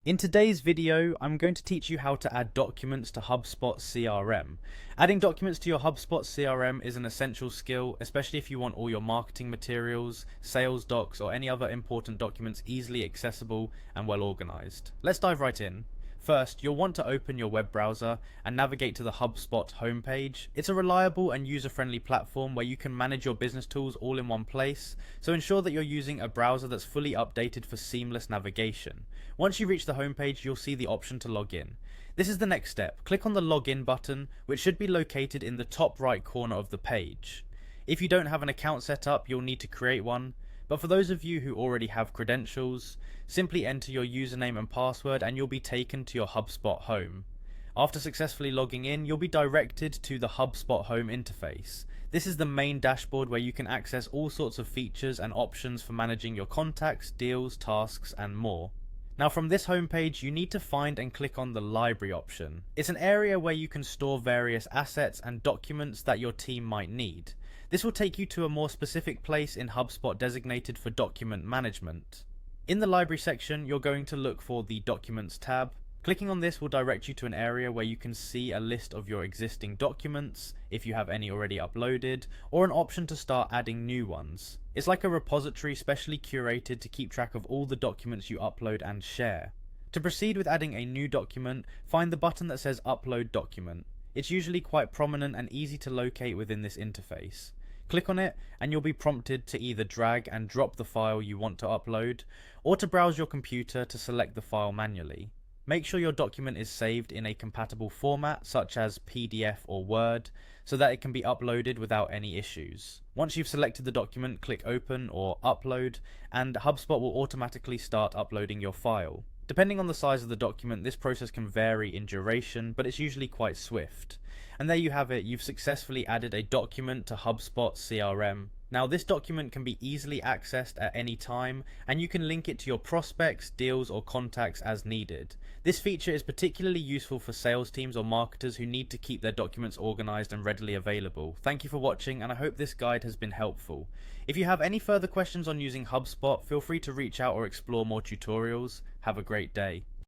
In today's video, I'm going to teach you how to add documents to Hubspot CRM. Adding documents to your Hubspot CRM is an essential skill, especially if you want all your marketing materials, sales docs, or any other important documents easily accessible and well organized. Let's dive right in. First, you'll want to open your web browser and navigate to the Hubspot homepage. It's a reliable and user-friendly platform where you can manage your business tools all in one place, so ensure that you're using a browser that's fully updated for seamless navigation. Once you reach the homepage, you'll see the option to log in. This is the next step. Click on the login button, which should be located in the top right corner of the page. If you don't have an account set up, you'll need to create one. But for those of you who already have credentials, simply enter your username and password and you'll be taken to your HubSpot home. After successfully logging in, you'll be directed to the HubSpot home interface. This is the main dashboard where you can access all sorts of features and options for managing your contacts, deals, tasks, and more. Now from this homepage, you need to find and click on the library option. It's an area where you can store various assets and documents that your team might need. This will take you to a more specific place in HubSpot designated for document management. In the library section, you're going to look for the Documents tab. Clicking on this will direct you to an area where you can see a list of your existing documents, if you have any already uploaded, or an option to start adding new ones. It's like a repository specially curated to keep track of all the documents you upload and share. To proceed with adding a new document, find the button that says Upload Document. It's usually quite prominent and easy to locate within this interface. Click on it and you'll be prompted to either drag and drop the file you want to upload, or to browse your computer to select the file manually. Make sure your document is saved in a compatible format such as PDF or Word, so that it can be uploaded without any issues. Once you've selected the document, click Open or Upload, and HubSpot will automatically start uploading your file. Depending on the size of the document, this process can vary in duration, but it's usually quite swift. And there you have it, you've successfully added a document to HubSpot CRM. Now this document can be easily accessed at any time, and you can link it to your prospects, deals, or contacts as needed. This feature is particularly useful for sales teams or marketers who need to keep their documents organized and readily available. Thank you for watching, and I hope this guide has been helpful. If you have any further questions on using HubSpot, feel free to reach out or explore more tutorials. Have a great day.